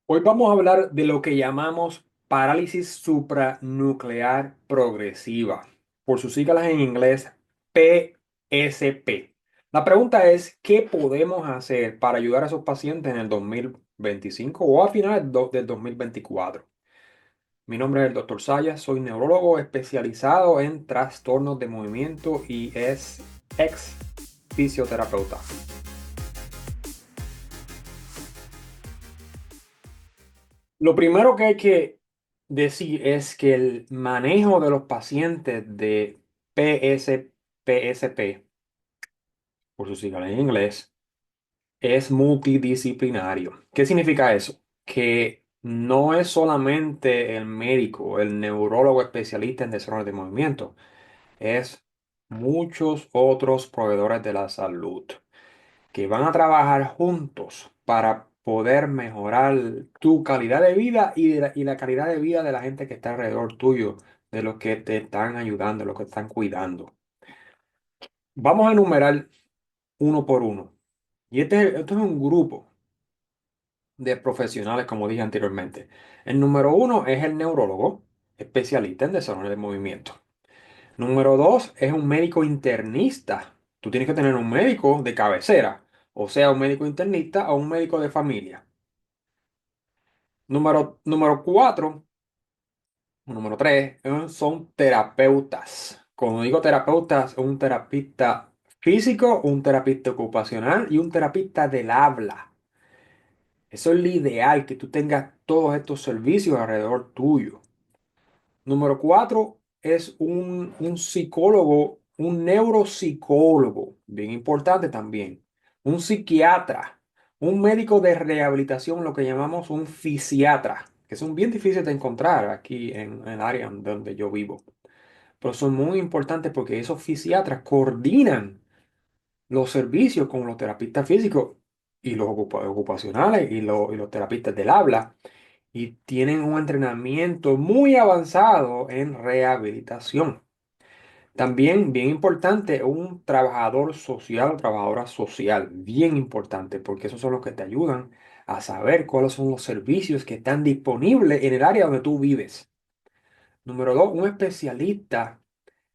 Hoy vamos a hablar de lo que llamamos parálisis supranuclear progresiva, por sus siglas en inglés PSP. La pregunta es, ¿qué podemos hacer para ayudar a esos pacientes en el 2025 o a finales del 2024? Mi nombre es el Dr. Sayas, soy neurólogo especializado en trastornos de movimiento y es ex fisioterapeuta. Lo primero que hay que decir es que el manejo de los pacientes de PSP, por sus siglas en inglés, es multidisciplinario. ¿Qué significa eso? Que no es solamente el médico, el neurólogo especialista en desórdenes de movimiento, es muchos otros proveedores de la salud que van a trabajar juntos para poder mejorar tu calidad de vida y la calidad de vida de la gente que está alrededor tuyo, de los que te están ayudando, de los que te están cuidando. Vamos a enumerar uno por uno. Y esto es un grupo de profesionales, como dije anteriormente. El número uno es el neurólogo, especialista en desarrollo de movimiento. Número dos es un médico internista. Tú tienes que tener un médico de cabecera, o sea, un médico internista o un médico de familia. Número cuatro, o número tres, son terapeutas. Cuando digo terapeutas, un terapista físico, un terapista ocupacional y un terapista del habla. Eso es lo ideal, que tú tengas todos estos servicios alrededor tuyo. Número cuatro es un psicólogo, un neuropsicólogo, bien importante también, un psiquiatra, un médico de rehabilitación, lo que llamamos un fisiatra, que son bien difíciles de encontrar aquí en el área donde yo vivo, pero son muy importantes porque esos fisiatras coordinan los servicios con los terapistas físicos y los ocupacionales y los terapistas del habla y tienen un entrenamiento muy avanzado en rehabilitación. También, bien importante, un trabajador social o trabajadora social, bien importante, porque esos son los que te ayudan a saber cuáles son los servicios que están disponibles en el área donde tú vives. Número dos, un especialista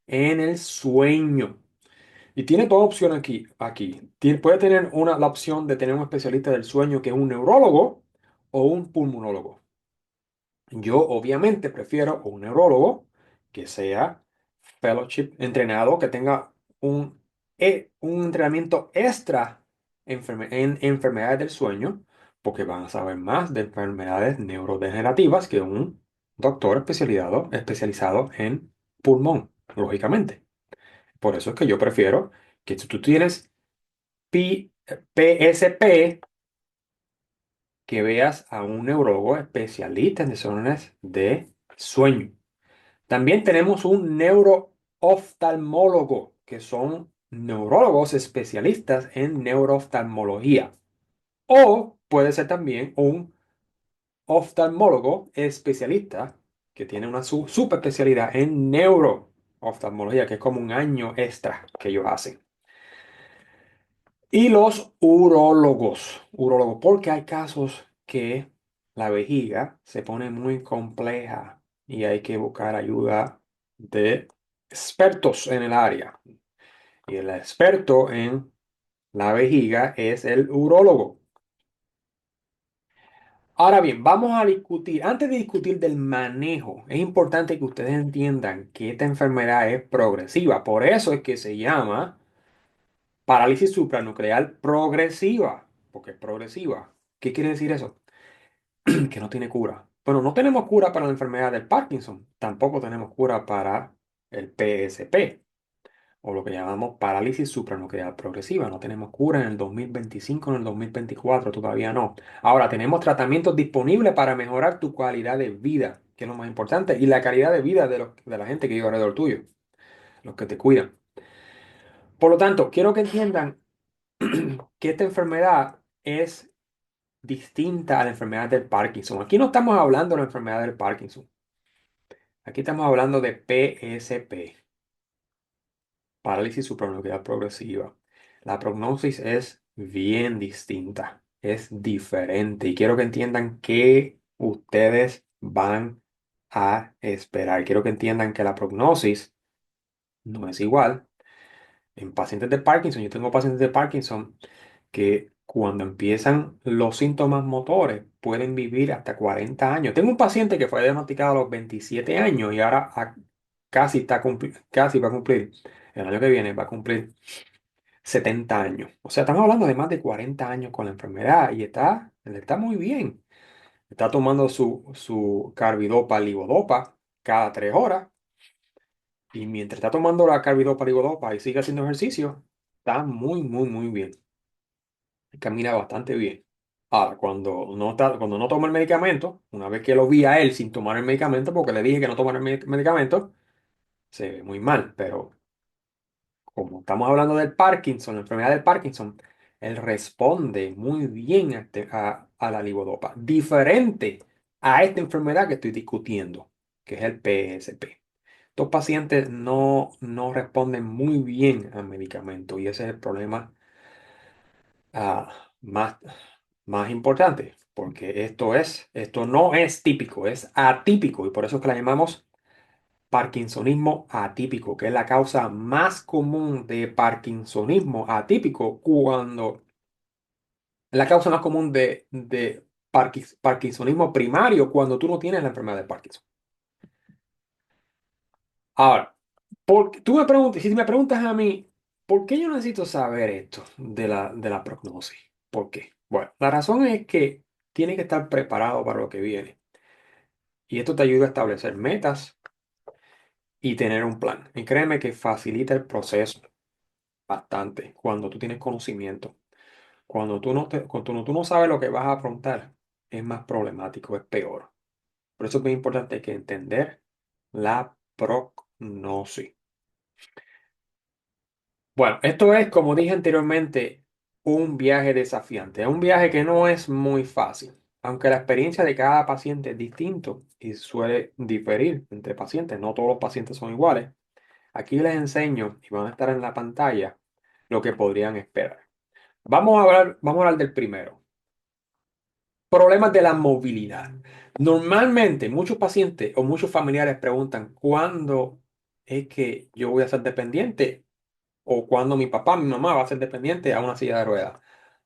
en el sueño. Y tiene toda opción aquí. Puede tener la opción de tener un especialista del sueño que es un neurólogo o un pulmonólogo. Yo obviamente prefiero un neurólogo que sea fellowship entrenado, que tenga un entrenamiento extra en enfermedades del sueño, porque van a saber más de enfermedades neurodegenerativas que un doctor especializado en pulmón, lógicamente. Por eso es que yo prefiero que si tú tienes PSP, que veas a un neurólogo especialista en desórdenes de sueño. También tenemos un neurooftalmólogo, que son neurólogos especialistas en neurooftalmología. O puede ser también un oftalmólogo especialista que tiene una subespecialidad en neurooftalmología, que es como un año extra que ellos hacen. Y los urólogos, porque hay casos que la vejiga se pone muy compleja y hay que buscar ayuda de expertos en el área. Y el experto en la vejiga es el urólogo. Ahora bien, vamos a discutir, antes de discutir del manejo, es importante que ustedes entiendan que esta enfermedad es progresiva. Por eso es que se llama parálisis supranuclear progresiva, porque es progresiva. ¿Qué quiere decir eso? Que no tiene cura. Bueno, no tenemos cura para la enfermedad del Parkinson, tampoco tenemos cura para el PSP, o lo que llamamos parálisis supranuclear progresiva. No tenemos cura en el 2025, en el 2024, todavía no. Ahora, tenemos tratamientos disponibles para mejorar tu calidad de vida, que es lo más importante, y la calidad de vida de la gente que vive alrededor tuyo, los que te cuidan. Por lo tanto, quiero que entiendan que esta enfermedad es distinta a la enfermedad del Parkinson. Aquí no estamos hablando de la enfermedad del Parkinson. Aquí estamos hablando de PSP, parálisis supranuclear progresiva. La prognosis es bien distinta. es diferente y quiero que entiendan que ustedes van a esperar. Quiero que entiendan que la prognosis no es igual. En pacientes de Parkinson, yo tengo pacientes de Parkinson que cuando empiezan los síntomas motores pueden vivir hasta 40 años. Tengo un paciente que fue diagnosticado a los 27 años y ahora casi va a cumplir, el año que viene va a cumplir 70 años. O sea, estamos hablando de más de 40 años con la enfermedad y está muy bien. Está tomando su carbidopa levodopa cada 3 horas y mientras está tomando la carbidopa levodopa y sigue haciendo ejercicio, está muy, muy, muy bien. Camina bastante bien. Ahora, cuando no toma el medicamento, una vez que lo vi a él sin tomar el medicamento, porque le dije que no tomara el medicamento, se ve muy mal. Pero como estamos hablando del Parkinson, la enfermedad del Parkinson, él responde muy bien a la levodopa, diferente a esta enfermedad que estoy discutiendo, que es el PSP. Estos pacientes no responden muy bien al medicamento y ese es el problema más, más importante, porque esto no es típico, es atípico y por eso es que la llamamos Parkinsonismo atípico, que es la causa más común de Parkinsonismo atípico la causa más común de Parkinsonismo primario cuando tú no tienes la enfermedad de Parkinson. Ahora, tú me preguntas, si me preguntas a mí, ¿por qué yo necesito saber esto de la prognosis? ¿Por qué? Bueno, la razón es que tienes que estar preparado para lo que viene. Y esto te ayuda a establecer metas y tener un plan. Y créeme que facilita el proceso bastante cuando tú tienes conocimiento. Cuando tú no sabes lo que vas a afrontar, es más problemático, es peor. Por eso es muy importante que entender la prognosis. Bueno, esto es, como dije anteriormente, un viaje desafiante. Es un viaje que no es muy fácil, aunque la experiencia de cada paciente es distinto y suele diferir entre pacientes. No todos los pacientes son iguales. Aquí les enseño y van a estar en la pantalla lo que podrían esperar. Vamos a hablar del primero. Problemas de la movilidad. Normalmente muchos pacientes o muchos familiares preguntan cuándo es que yo voy a ser dependiente o cuando mi papá, mi mamá va a ser dependiente a una silla de ruedas,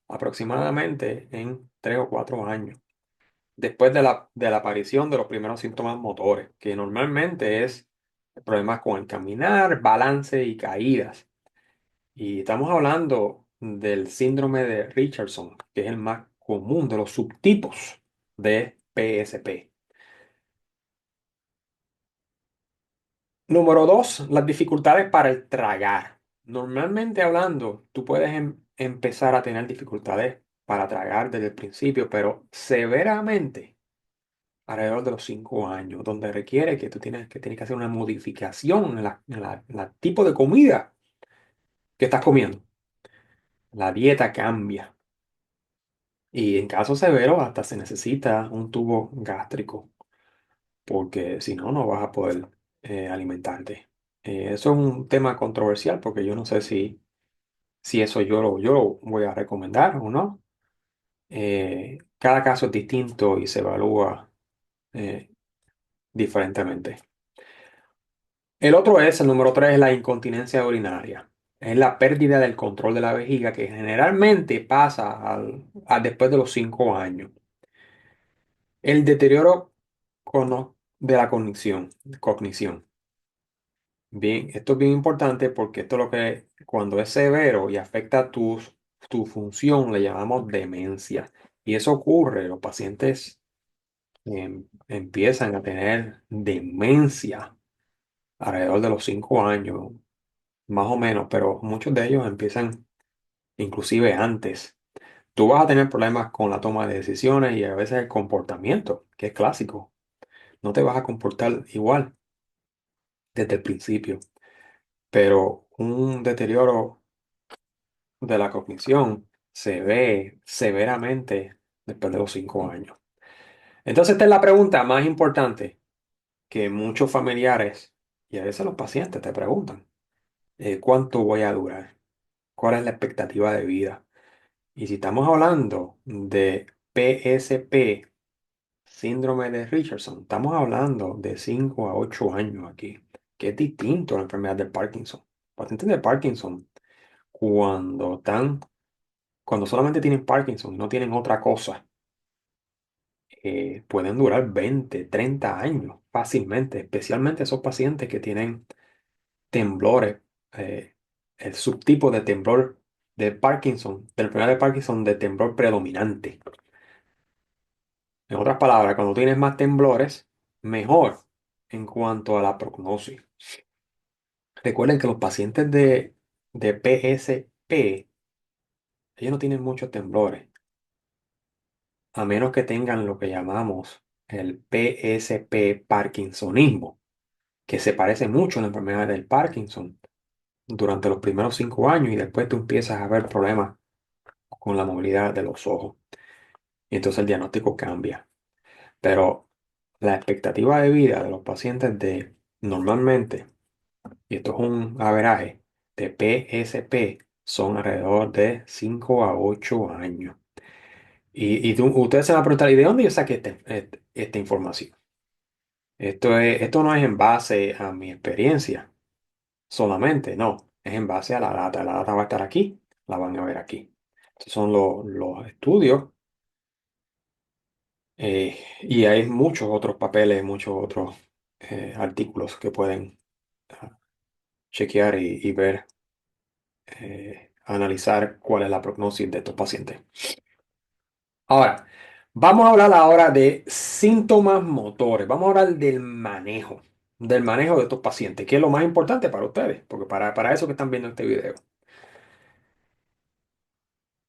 aproximadamente en 3 o 4 años, después de la aparición de los primeros síntomas motores, que normalmente es problemas con el caminar, balance y caídas. Y estamos hablando del síndrome de Richardson, que es el más común de los subtipos de PSP. Número dos, las dificultades para el tragar. Normalmente hablando, tú puedes empezar a tener dificultades para tragar desde el principio, pero severamente alrededor de los 5 años, donde requiere que tienes que hacer una modificación en la tipo de comida que estás comiendo. La dieta cambia y en caso severo hasta se necesita un tubo gástrico, porque si no, no vas a poder alimentarte. Eso es un tema controversial porque yo no sé si eso yo lo voy a recomendar o no. Cada caso es distinto y se evalúa eh, diferentemente. El otro es, el número tres, la incontinencia urinaria. Es la pérdida del control de la vejiga que generalmente pasa después de los 5 años. El deterioro de la cognición. Bien, esto es bien importante porque esto es lo que cuando es severo y afecta tu función le llamamos demencia. Y eso ocurre, los pacientes empiezan a tener demencia alrededor de los 5 años, más o menos, pero muchos de ellos empiezan inclusive antes. Tú vas a tener problemas con la toma de decisiones y a veces el comportamiento, que es clásico. No te vas a comportar igual desde el principio, pero un deterioro de la cognición se ve severamente después de los 5 años. Entonces, esta es la pregunta más importante que muchos familiares y a veces los pacientes te preguntan, ¿cuánto voy a durar? ¿Cuál es la expectativa de vida? Y si estamos hablando de PSP, síndrome de Richardson, estamos hablando de 5 a 8 años aquí, que es distinto a la enfermedad de Parkinson. Pacientes de Parkinson, cuando están, cuando solamente tienen Parkinson y no tienen otra cosa, pueden durar 20, 30 años fácilmente, especialmente esos pacientes que tienen temblores, eh, el subtipo de temblor de Parkinson, de la enfermedad de Parkinson de temblor predominante. En otras palabras, cuando tienes más temblores, mejor en cuanto a la prognosis. Recuerden que los pacientes de PSP, ellos no tienen muchos temblores, a menos que tengan lo que llamamos el PSP Parkinsonismo, que se parece mucho a la enfermedad del Parkinson durante los primeros 5 años y después tú empiezas a ver problemas con la movilidad de los ojos. Y entonces el diagnóstico cambia. Pero la expectativa de vida de los pacientes de normalmente, y esto es un averaje, de PSP son alrededor de 5 a 8 años. Ustedes se van a preguntar, ¿y de dónde yo saqué esta información? Esto no es en base a mi experiencia solamente, no, es en base a la data. La data va a estar aquí, la van a ver aquí. Estos son los estudios y hay muchos otros papeles, muchos otros artículos que pueden ah, chequear y ver, analizar cuál es la prognosis de estos pacientes. Ahora, vamos a hablar ahora de síntomas motores. Vamos a hablar del manejo de estos pacientes, que es lo más importante para ustedes, porque para eso que están viendo este video.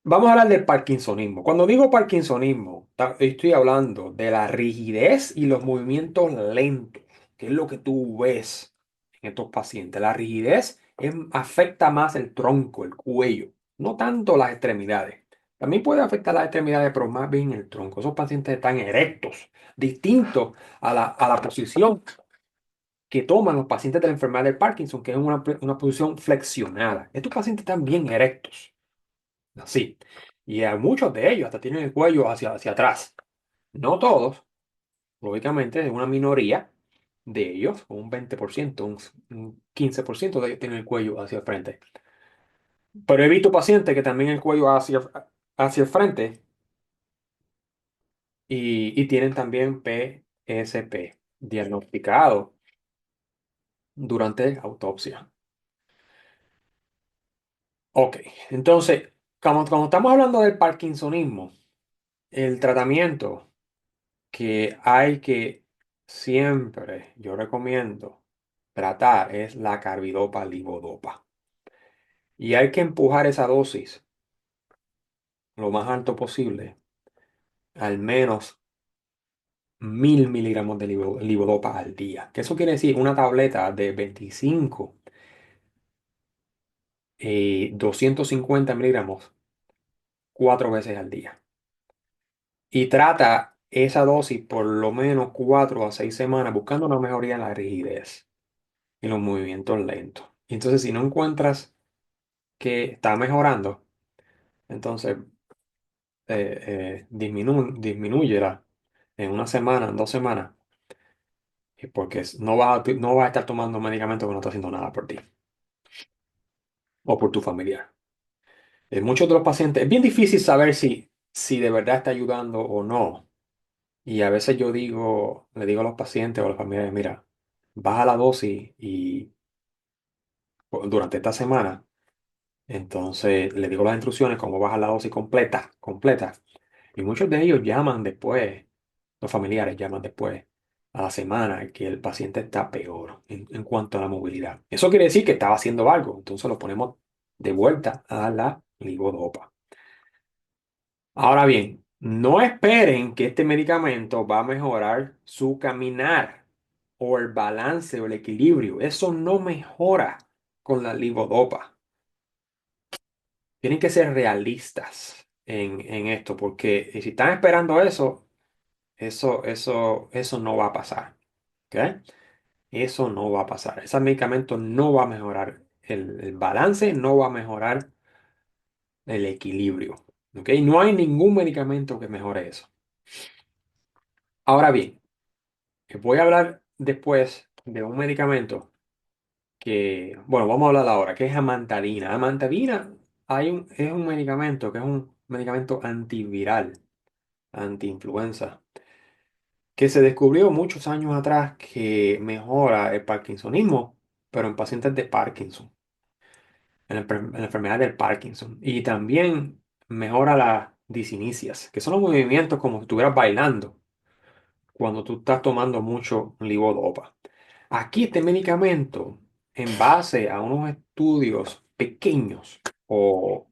Vamos a hablar del parkinsonismo. Cuando digo parkinsonismo, estoy hablando de la rigidez y los movimientos lentos, que es lo que tú ves en estos pacientes. La rigidez afecta más el tronco, el cuello, no tanto las extremidades. También puede afectar las extremidades, pero más bien el tronco. Esos pacientes están erectos, distintos a la posición que toman los pacientes de la enfermedad de Parkinson, que es una posición flexionada. Estos pacientes están bien erectos. Así. Y a muchos de ellos hasta tienen el cuello hacia atrás. No todos, lógicamente, es una minoría de ellos, un 20%, un 15% de ellos tienen el cuello hacia el frente. Pero he visto pacientes que también el cuello hacia el frente y tienen también PSP diagnosticado durante autopsia. Ok, entonces, cuando estamos hablando del parkinsonismo, el tratamiento que hay que siempre, yo recomiendo tratar es la carbidopa levodopa. Y hay que empujar esa dosis lo más alto posible, al menos 1000 miligramos de levodopa al día. Que eso quiere decir una tableta de 25 y 250 miligramos 4 veces al día. Y trata esa dosis por lo menos 4 a 6 semanas buscando una mejoría en la rigidez y los movimientos lentos. Y entonces, si no encuentras que está mejorando, entonces disminúyela en una semana, en 2 semanas, porque no vas a estar tomando medicamentos que no está haciendo nada por ti o por tu familiar. Muchos de los pacientes, es bien difícil saber si de verdad está ayudando o no. Y a veces le digo a los pacientes o a los familiares, mira, baja la dosis y durante esta semana. Entonces le digo las instrucciones, cómo bajar la dosis completa, completa. Y muchos de ellos llaman después, los familiares llaman después, a la semana, que el paciente está peor en cuanto a la movilidad. Eso quiere decir que estaba haciendo algo. Entonces lo ponemos de vuelta a la ligodopa. Ahora bien, no esperen que este medicamento va a mejorar su caminar o el balance o el equilibrio. Eso no mejora con la ligodopa. Tienen que ser realistas en esto, porque si están esperando eso no va a pasar. ¿Ok? Eso no va a pasar. Ese medicamento no va a mejorar el balance, no va a mejorar el equilibrio. ¿Ok? No hay ningún medicamento que mejore eso. Ahora bien, voy a hablar después de un medicamento que, bueno, vamos a hablar ahora, que es amantadina. Amantadina es un medicamento que es un medicamento antiviral, antiinfluenza, que se descubrió muchos años atrás que mejora el parkinsonismo, pero en pacientes de Parkinson, en la enfermedad del Parkinson. Y también mejora las disinicias, que son los movimientos como si estuvieras bailando cuando tú estás tomando mucho levodopa. Aquí este medicamento, en base a unos estudios pequeños o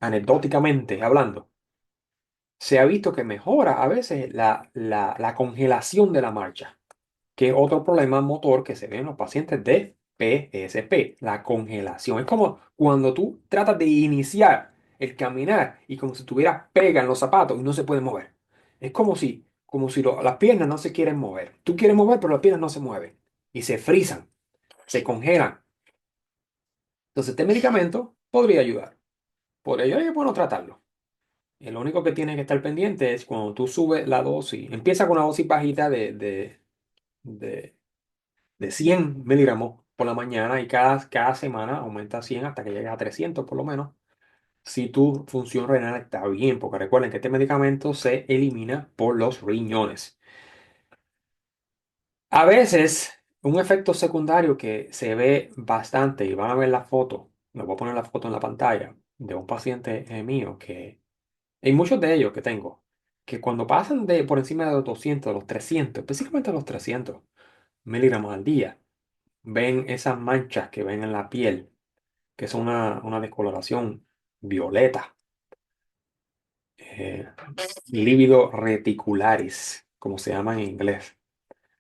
anecdóticamente hablando, se ha visto que mejora a veces la congelación de la marcha, que es otro problema motor que se ve en los pacientes de PSP, la congelación. Es como cuando tú tratas de iniciar el caminar y como si tuvieras pega en los zapatos y no se puede mover. Es como si las piernas no se quieren mover. Tú quieres mover, pero las piernas no se mueven y se frizan, se congelan. Entonces, este medicamento podría ayudar. Por ello es bueno tratarlo. Y lo único que tienes que estar pendiente es cuando tú subes la dosis, empieza con una dosis bajita de de 100 miligramos por la mañana y cada semana aumenta a 100 hasta que llegues a 300 por lo menos. Si tu función renal está bien, porque recuerden que este medicamento se elimina por los riñones. A veces, un efecto secundario que se ve bastante, y van a ver la foto, les voy a poner la foto en la pantalla, de un paciente mío que, y muchos de ellos que tengo, que cuando pasan de por encima de los 200, los 300, específicamente los 300 miligramos al día, ven esas manchas que ven en la piel, que es una descoloración violeta, eh, lívido reticularis, como se llama en inglés,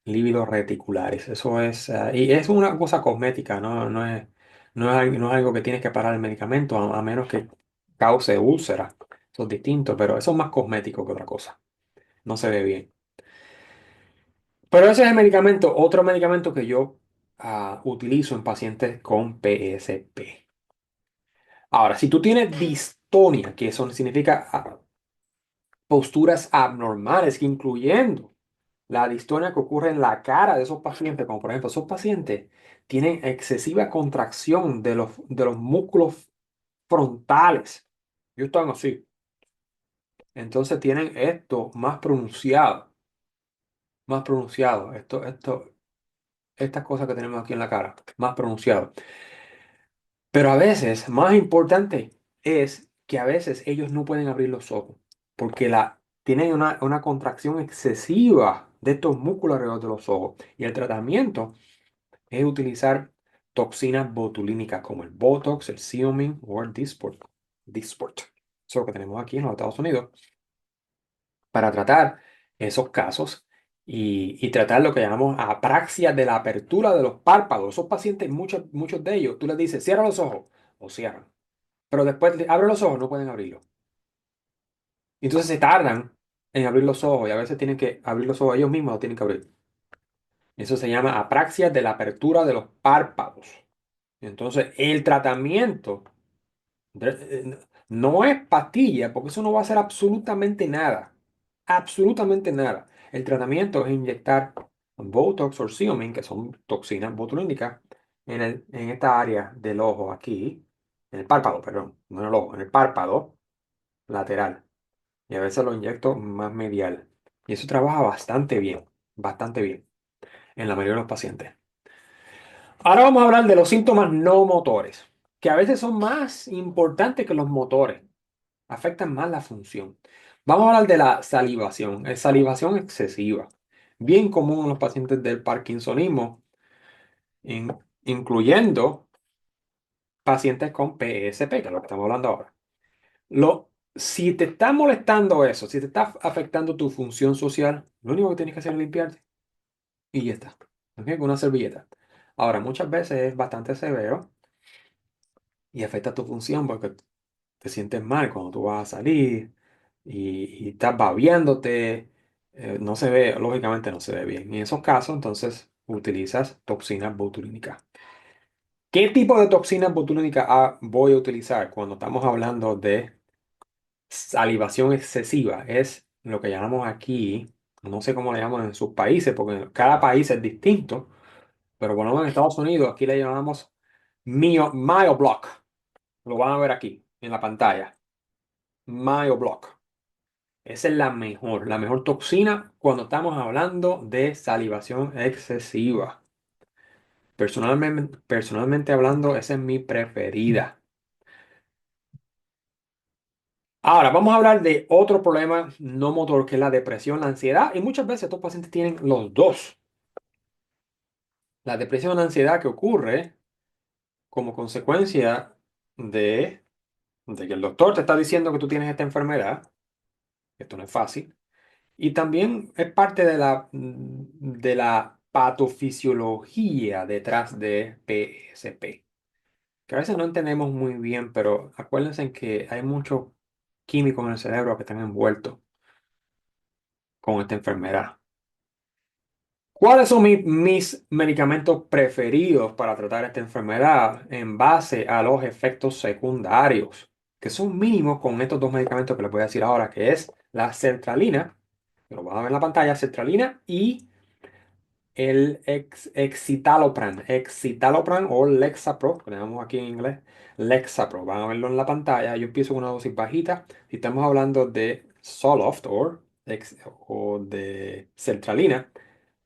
lívido reticularis. Eso es, y es una cosa cosmética, no es algo que tienes que parar el medicamento, a menos que cause úlcera. Eso es distinto, pero eso es más cosmético que otra cosa. No se ve bien. Pero ese es el medicamento, otro medicamento que yo utilizo en pacientes con PSP. Ahora, si tú tienes distonia, que eso significa posturas abnormales, que incluyendo la distonia que ocurre en la cara de esos pacientes, como por ejemplo, esos pacientes tienen excesiva contracción de los músculos frontales. Ellos están así. Entonces tienen esto más pronunciado, estas cosas que tenemos aquí en la cara, más pronunciado. Pero a veces, más importante es que a veces ellos no pueden abrir los ojos porque tienen una contracción excesiva de estos músculos alrededor de los ojos. Y el tratamiento es utilizar toxinas botulínicas como el Botox, el Xeomin o el Dysport. Dysport. Eso es lo que tenemos aquí en los Estados Unidos para tratar esos casos y tratar lo que llamamos apraxia de la apertura de los párpados. Esos pacientes, muchos de ellos, tú les dices, cierra los ojos o cierran. Pero después abre los ojos, no pueden abrirlos. Y entonces se tardan en abrir los ojos y a veces tienen que abrir los ojos ellos mismos, lo tienen que abrir. Eso se llama apraxia de la apertura de los párpados. Entonces, el tratamiento no es pastilla, porque eso no va a hacer absolutamente nada. Absolutamente nada. El tratamiento es inyectar Botox o Xeomin, que son toxinas botulínicas, en esta área del ojo aquí, en el párpado, perdón, no en el ojo, en el párpado lateral. Y a veces lo inyecto más medial. Y eso trabaja bastante bien en la mayoría de los pacientes. Ahora vamos a hablar de los síntomas no motores, que a veces son más importantes que los motores, afectan más la función. Vamos a hablar de la salivación, es salivación excesiva, bien común en los pacientes del parkinsonismo, incluyendo pacientes con PSP, que es lo que estamos hablando ahora. Si te está molestando eso, si te está afectando tu función social, lo único que tienes que hacer es limpiarte y ya está. ¿Ok? Con una servilleta. Ahora, muchas veces es bastante severo y afecta tu función porque te sientes mal cuando tú vas a salir y estás babeándote. No se ve, lógicamente no se ve bien. Y en esos casos, entonces, utilizas toxinas botulínicas. ¿Qué tipo de toxina botulínica voy a utilizar cuando estamos hablando de salivación excesiva? Es lo que llamamos aquí, no sé cómo le llaman en sus países, porque cada país es distinto, pero por lo menos en Estados Unidos aquí le llamamos MyoBlock. Lo van a ver aquí en la pantalla. MyoBlock. Esa es la mejor toxina cuando estamos hablando de salivación excesiva. Personalmente hablando, esa es mi preferida. Ahora, vamos a hablar de otro problema no motor que es la depresión, la ansiedad, y muchas veces estos pacientes tienen los dos. La depresión y la ansiedad que ocurre como consecuencia de que el doctor te está diciendo que tú tienes esta enfermedad, que esto no es fácil, y también es parte de la patofisiología detrás de PSP, que a veces no entendemos muy bien, pero acuérdense que hay muchos químicos en el cerebro que están envueltos con esta enfermedad. ¿Cuáles son mis medicamentos preferidos para tratar esta enfermedad en base a los efectos secundarios, que son mínimos con estos dos medicamentos que les voy a decir ahora, que es la sertralina, que lo van a ver en la pantalla, sertralina y el Excitalopran o Lexapro, que le llamamos aquí en inglés, Lexapro, van a verlo en la pantalla. Yo empiezo con una dosis bajita. Si estamos hablando de Zoloft o de sertralina,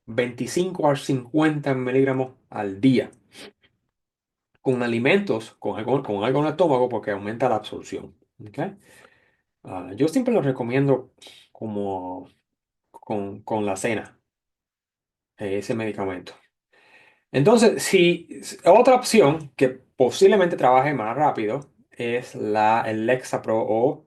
25 a 50 miligramos al día, con alimentos, con algo en el estómago, porque aumenta la absorción. ¿Ok? Yo siempre lo recomiendo como con la cena, ese medicamento. Entonces, si otra opción que posiblemente trabaje más rápido es el Lexapro o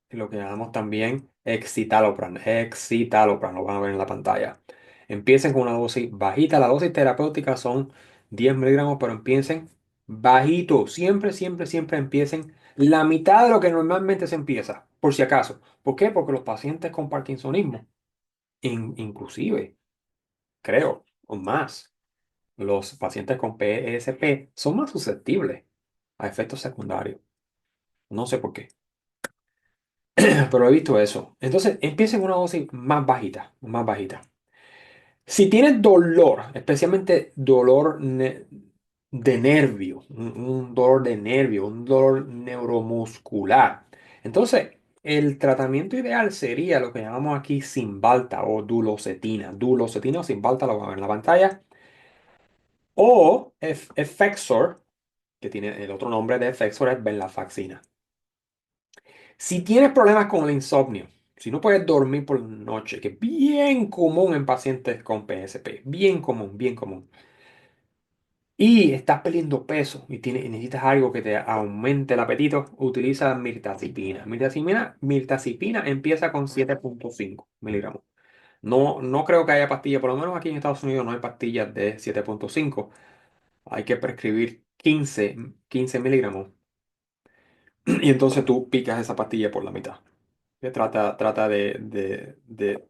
lo que llamamos también Excitalopran. Excitalopran, lo van a ver en la pantalla. Empiecen con una dosis bajita. La dosis terapéutica son 10 miligramos, pero empiecen bajito. Siempre, siempre, siempre empiecen la mitad de lo que normalmente se empieza, por si acaso. ¿Por qué? Porque los pacientes con Parkinsonismo, inclusive, creo, o más, los pacientes con PSP son más susceptibles a efectos secundarios. No sé por qué. Pero he visto eso. Entonces, empiecen una dosis más bajita, más bajita. Si tienes dolor, especialmente dolor de nervio, un dolor de nervio, un dolor neuromuscular, entonces el tratamiento ideal sería lo que llamamos aquí Cymbalta o dulocetina. Dulocetina o Cymbalta lo van a ver en la pantalla. O Effexor, que tiene el otro nombre de Effexor, es venlafaxina. Si tienes problemas con el insomnio, si no puedes dormir por la noche, que es bien común en pacientes con PSP, bien común, bien común, y estás perdiendo peso y necesitas algo que te aumente el apetito, utiliza mirtazapina. Mirtazapina empieza con 7,5 miligramos. No, no creo que haya pastillas, por lo menos aquí en Estados Unidos no hay pastillas de 7,5. Hay que prescribir 15 miligramos y entonces tú picas esa pastilla por la mitad. Que trata de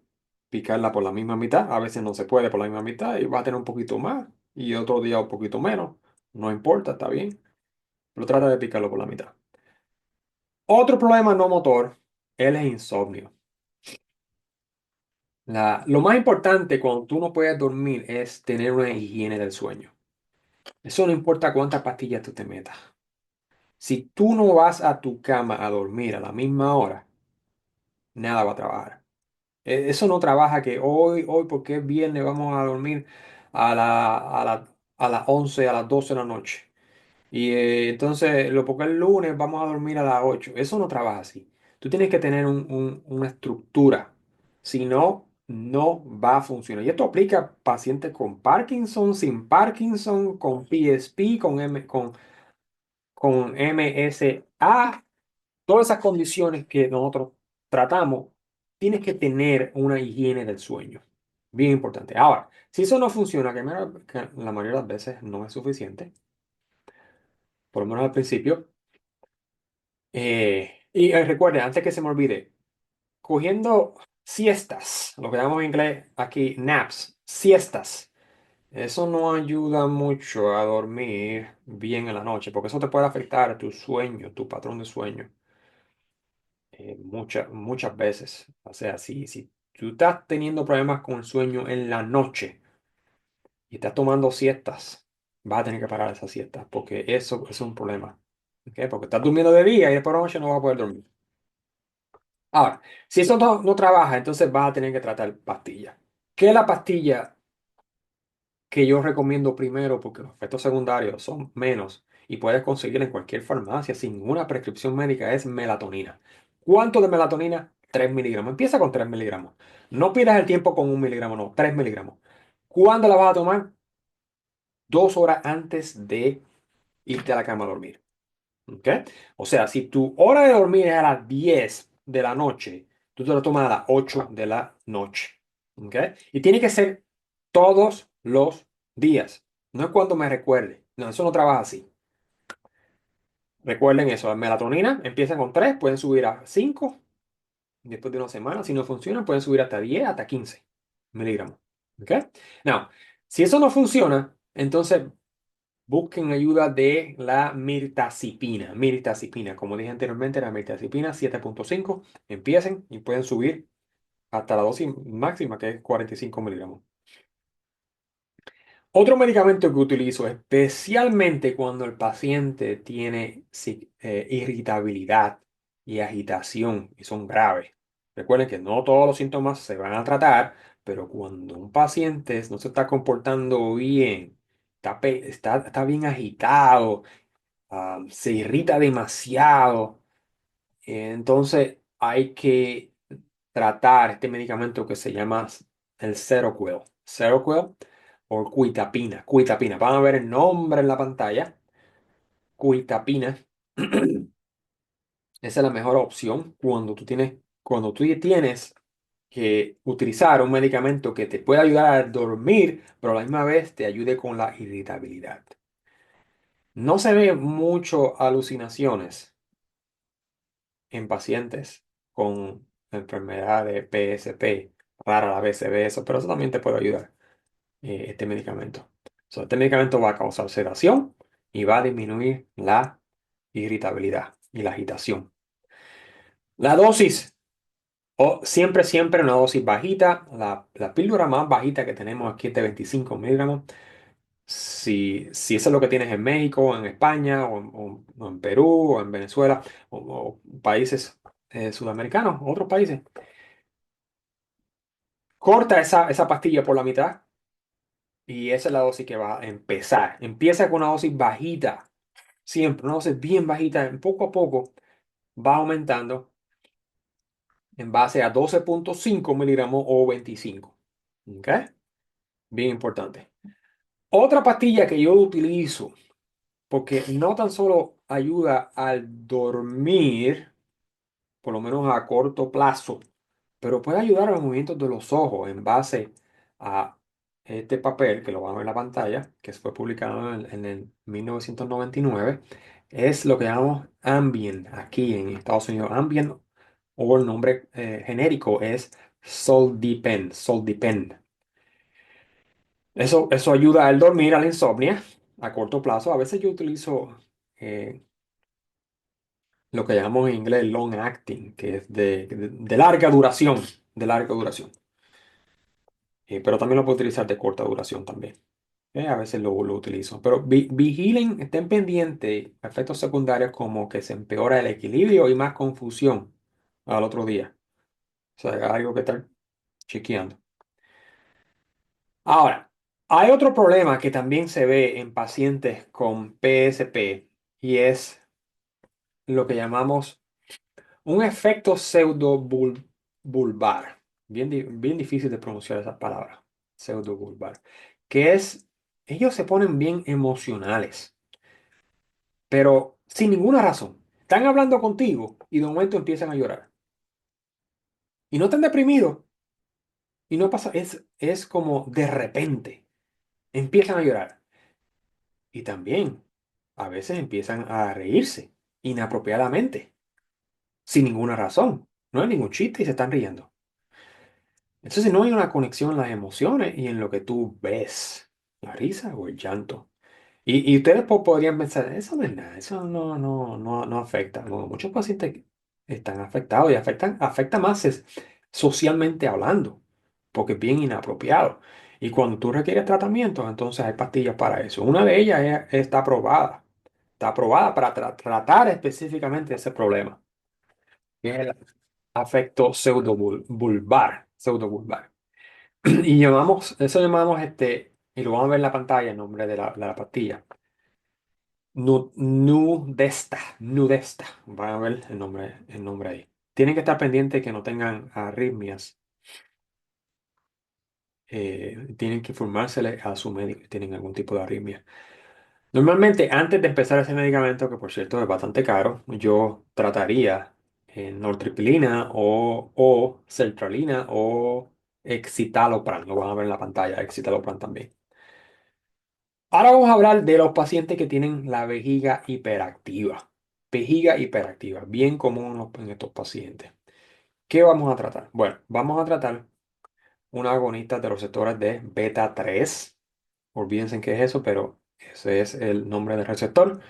picarla por la misma mitad. A veces no se puede por la misma mitad y va a tener un poquito más y otro día un poquito menos. No importa, está bien. Pero trata de picarlo por la mitad. Otro problema no motor es el insomnio. Lo más importante cuando tú no puedes dormir es tener una higiene del sueño. Eso no importa cuántas pastillas tú te metas. Si tú no vas a tu cama a dormir a la misma hora, nada va a trabajar. Eso no trabaja que hoy porque es viernes, vamos a dormir a las 11 a las 12 de la noche. Y entonces, porque es lunes, vamos a dormir a las 8. Eso no trabaja así. Tú tienes que tener una estructura. Si no, no va a funcionar. Y esto aplica a pacientes con Parkinson, sin Parkinson, con PSP, con MSA. Todas esas condiciones que nosotros tratamos, tienes que tener una higiene del sueño. Bien importante. Ahora, si eso no funciona, que la mayoría de las veces no es suficiente, por lo menos al principio, recuerden, antes que se me olvide, cogiendo siestas, lo que llamamos en inglés aquí naps, siestas, Eso no ayuda mucho a dormir bien en la noche, porque eso te puede afectar tu sueño, tu patrón de sueño, muchas veces. O sea, si tú estás teniendo problemas con el sueño en la noche y estás tomando siestas, vas a tener que parar esas siestas, porque eso es un problema. ¿Ok? Porque estás durmiendo de día y después de noche no vas a poder dormir. Ahora, si eso no trabaja, entonces vas a tener que tratar pastillas. ¿Qué es la pastilla que yo recomiendo primero? Porque los efectos secundarios son menos y puedes conseguir en cualquier farmacia sin ninguna prescripción médica, es melatonina. ¿Cuánto de melatonina? 3 miligramos. Empieza con 3 miligramos. No pidas el tiempo con 1 miligramo, no, 3 miligramos. ¿Cuándo la vas a tomar? 2 horas antes de irte a la cama a dormir. ¿Ok? O sea, si tu hora de dormir es a las 10 de la noche, tú te lo tomas a las 8 de la noche. ¿Ok? Y tiene que ser todos los días. No es cuando me recuerde. No, eso no trabaja así. Recuerden eso. La melatonina empieza con 3, pueden subir a 5. Después de una semana, si no funciona, pueden subir hasta 10, hasta 15 miligramos. ¿Ok? Now, si eso no funciona, entonces busquen ayuda de la mirtazapina. Mirtazapina, como dije anteriormente, la mirtazapina 7,5. Empiecen y pueden subir hasta la dosis máxima, que es 45 miligramos. Otro medicamento que utilizo, especialmente cuando el paciente tiene irritabilidad y agitación y son graves. Recuerden que no todos los síntomas se van a tratar, pero cuando un paciente no se está comportando bien, está bien agitado, se irrita demasiado, entonces hay que tratar este medicamento que se llama el Seroquel. Seroquel o Quitapina. Quitapina. Van a ver el nombre en la pantalla. Quitapina. Esa es la mejor opción cuando tú tienes que utilizar un medicamento que te pueda ayudar a dormir, pero a la misma vez te ayude con la irritabilidad. No se ve mucho alucinaciones en pacientes con enfermedad de PSP. Rara la vez se ve eso, pero eso también te puede ayudar, este medicamento. Este medicamento va a causar sedación y va a disminuir la irritabilidad y la agitación. La dosis, siempre una dosis bajita. La píldora más bajita que tenemos aquí es de 25 miligramos. Si eso es lo que tienes en México, en España, o en Perú, o en Venezuela, o países sudamericanos, otros países, corta esa pastilla por la mitad y esa es la dosis que va a empezar. Empieza con una dosis bajita, siempre, una dosis bien bajita, poco a poco va aumentando en base a 12,5 miligramos o 25. ¿Ok? Bien importante. Otra pastilla que yo utilizo, porque no tan solo ayuda al dormir, por lo menos a corto plazo, pero puede ayudar a los movimientos de los ojos en base a este papel que lo van a ver en la pantalla, que fue publicado en el 1999. Es lo que llamamos Ambien aquí en Estados Unidos. Ambien, o el nombre genérico es Soldipen. Soldipen. Eso ayuda al dormir, a la insomnia a corto plazo. A veces yo utilizo eh, lo que llamamos en inglés long acting, que es de larga duración, de larga duración. Pero también lo puedo utilizar de corta duración también. A veces lo utilizo. Pero vigilen, estén pendientes a efectos secundarios como que se empeora el equilibrio y más confusión al otro día. O sea, algo que estar chequeando. Ahora, hay otro problema que también se ve en pacientes con PSP y es lo que llamamos un efecto pseudobulbar. Bien difícil de pronunciar esa palabra. Pseudobulbar. Que es, ellos se ponen bien emocionales, pero sin ninguna razón. Están hablando contigo y de momento empiezan a llorar. Y no están deprimidos y no pasa, es como de repente empiezan a llorar. Y también a veces empiezan a reírse inapropiadamente, sin ninguna razón. No hay ningún chiste y se están riendo. Entonces no hay una conexión en las emociones y en lo que tú ves. la risa o el llanto. Y ustedes podrían pensar, eso no es nada, eso no afecta. Bueno, muchos pacientes están afectados y afecta más socialmente hablando, porque es bien inapropiado. Y cuando tú requieres tratamiento, entonces hay pastillas para eso. Una de ellas está aprobada para tratar específicamente ese problema, que es el afecto pseudobulbar. Y eso llamamos y lo vamos a ver en la pantalla, el nombre de la pastilla. Nudesta. Van a ver el nombre ahí. Tienen que estar pendientes que no tengan arritmias. Tienen que informársele a su médico si tienen algún tipo de arritmia. Normalmente, antes de empezar ese medicamento, que por cierto es bastante caro, yo trataría nortriptilina o sertralina o escitalopram. Lo van a ver en la pantalla, escitalopram también. Ahora vamos a hablar de los pacientes que tienen la vejiga hiperactiva. Vejiga hiperactiva, bien común en estos pacientes. ¿Qué vamos a tratar? Bueno, vamos a tratar una agonista de los receptores de beta 3. Olvídense qué es eso, pero ese es el nombre del receptor.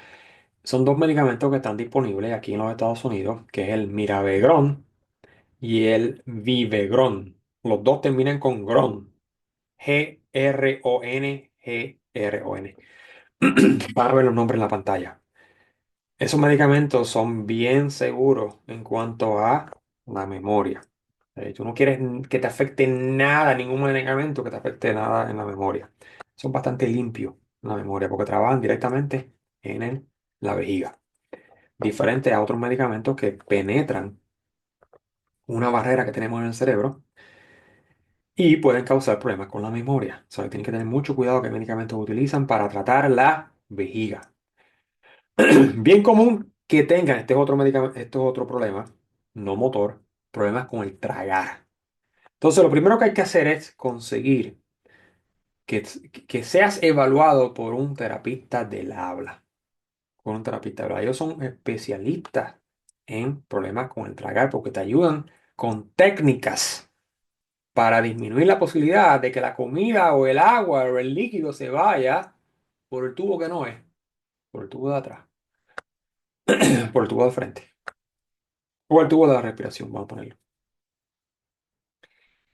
Son dos medicamentos que están disponibles aquí en los Estados Unidos, que es el Mirabegrón y el Vivegrón. Los dos terminan con Gron. Gron, Gron. Van a ver los nombres en la pantalla. Esos medicamentos son bien seguros en cuanto a la memoria. Tú no quieres que te afecte nada, ningún medicamento que te afecte nada en la memoria. Son bastante limpios en la memoria porque trabajan directamente la vejiga. Diferente a otros medicamentos que penetran una barrera que tenemos en el cerebro y pueden causar problemas con la memoria. O sea, tienen que tener mucho cuidado qué medicamentos utilizan para tratar la vejiga. Bien común que tengan, este es otro medicamento, esto es otro problema, no motor, problemas con el tragar. Entonces, lo primero que hay que hacer es conseguir que, que seas evaluado por un terapista del habla. Por un terapista del habla. Ellos son especialistas en problemas con el tragar porque te ayudan con técnicas para disminuir la posibilidad de que la comida o el agua o el líquido se vaya por el tubo que no es, por el tubo de atrás, por el tubo de frente. O el tubo de la respiración, vamos a ponerlo.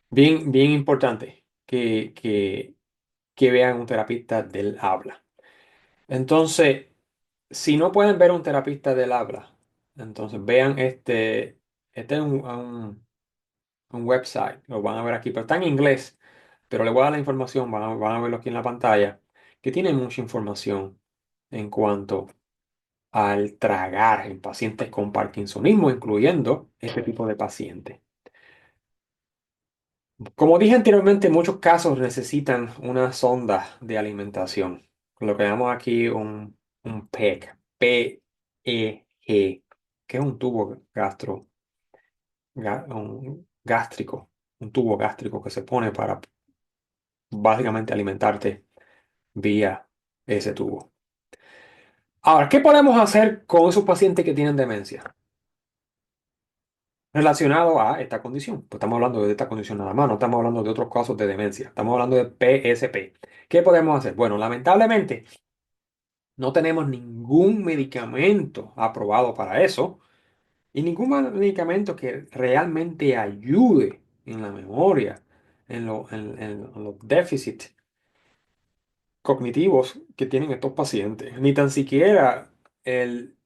Bien, bien importante que vean un terapista del habla. Entonces, si no pueden ver un terapista del habla, entonces vean este es un website, lo van a ver aquí, pero está en inglés, pero le voy a dar la información, van a verlo aquí en la pantalla, que tiene mucha información en cuanto al tragar en pacientes con parkinsonismo, incluyendo este tipo de pacientes. Como dije anteriormente, en muchos casos necesitan una sonda de alimentación, lo que llamamos aquí un PEG, P-E-G, que es un tubo gástrico, un tubo gástrico que se pone para básicamente alimentarte vía ese tubo. Ahora, ¿qué podemos hacer con esos pacientes que tienen demencia relacionado a esta condición? Pues estamos hablando de esta condición nada más, no estamos hablando de otros casos de demencia, estamos hablando de PSP. ¿Qué podemos hacer? Bueno, lamentablemente no tenemos ningún medicamento aprobado para eso y ningún medicamento que realmente ayude en la memoria, en los déficits cognitivos que tienen estos pacientes, ni tan siquiera el,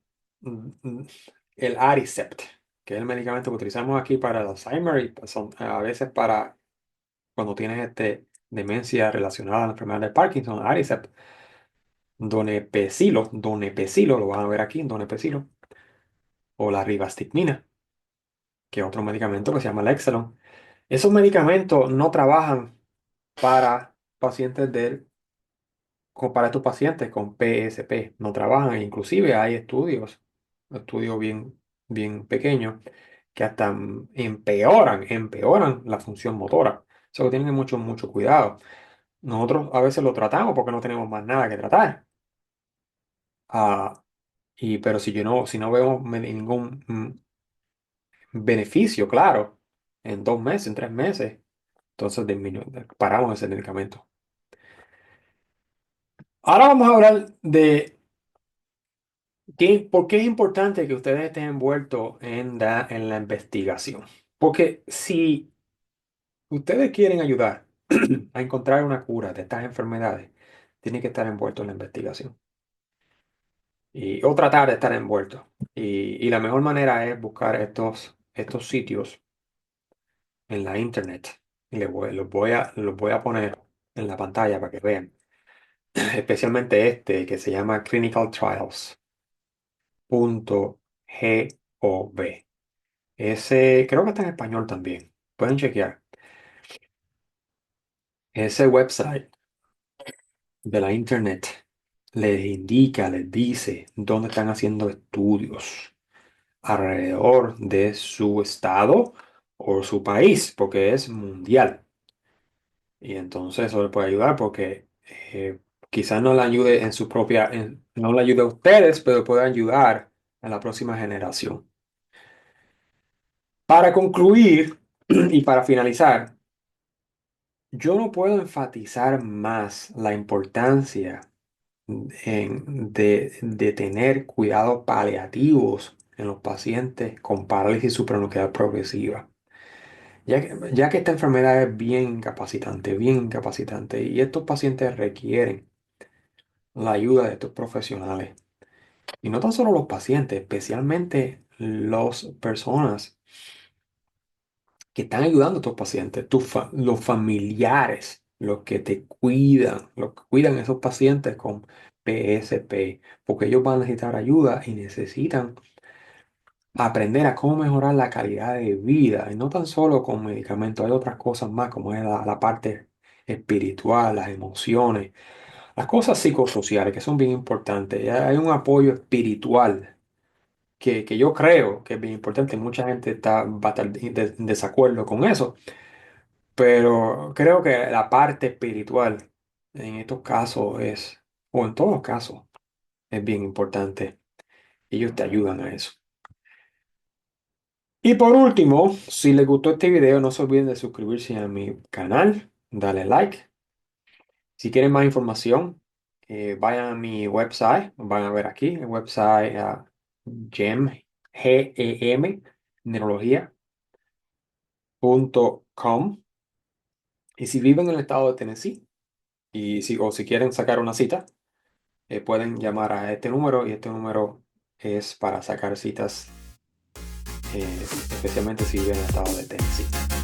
el Aricept, que es el medicamento que utilizamos aquí para el Alzheimer y a veces para cuando tienes demencia relacionada a la enfermedad de Parkinson, Aricept, donepezilo, lo van a ver aquí, donepezilo, o la rivastigmina, que es otro medicamento que se llama Lexelon. Esos medicamentos no trabajan para pacientes para estos pacientes con PSP, no trabajan. Inclusive hay estudios bien, bien pequeños, que hasta empeoran la función motora. Eso que tienen mucho, mucho cuidado. Nosotros a veces lo tratamos porque no tenemos más nada que tratar. Ah, pero si no vemos ningún beneficio, claro, en 2 meses, en 3 meses, entonces paramos ese medicamento. Ahora vamos a hablar de por qué es importante que ustedes estén envueltos en la investigación. Porque si ustedes quieren ayudar a encontrar una cura de estas enfermedades, tienen que estar envueltos en la investigación o tratar de estar envueltos. Y la mejor manera es buscar estos sitios en la internet. Y los voy a poner en la pantalla para que vean. Especialmente este que se llama clinicaltrials.gov. Ese creo que está en español también. Pueden chequear. Ese website de la internet les indica, les dice dónde están haciendo estudios alrededor de su estado o su país, porque es mundial. Y entonces eso le puede ayudar porque quizás no le ayude en su propia, no le ayude a ustedes, pero puede ayudar a la próxima generación. Para concluir y para finalizar, yo no puedo enfatizar más la importancia de tener cuidados paliativos en los pacientes con parálisis supranuclear progresiva. Ya que esta enfermedad es bien incapacitante, y estos pacientes requieren la ayuda de estos profesionales. Y no tan solo los pacientes, especialmente las personas que están ayudando a estos pacientes, los familiares, los que te cuidan, los que cuidan a esos pacientes con PSP, porque ellos van a necesitar ayuda y necesitan aprender a cómo mejorar la calidad de vida, y no tan solo con medicamentos, hay otras cosas más, como es la parte espiritual, las emociones, las cosas psicosociales que son bien importantes. Hay un apoyo espiritual que yo creo que es bien importante. Mucha gente va a estar en desacuerdo con eso, pero creo que la parte espiritual en estos casos o en todos los casos, es bien importante. Ellos te ayudan a eso. Y por último, si les gustó este video, no se olviden de suscribirse a mi canal, darle like. Si quieren más información, vayan a mi website, van a ver aquí el website GEM, GEM, neurología.com. Y si viven en el estado de Tennessee, o si quieren sacar una cita, pueden llamar a este número, y este número es para sacar citas, especialmente si viven en el estado de Tennessee.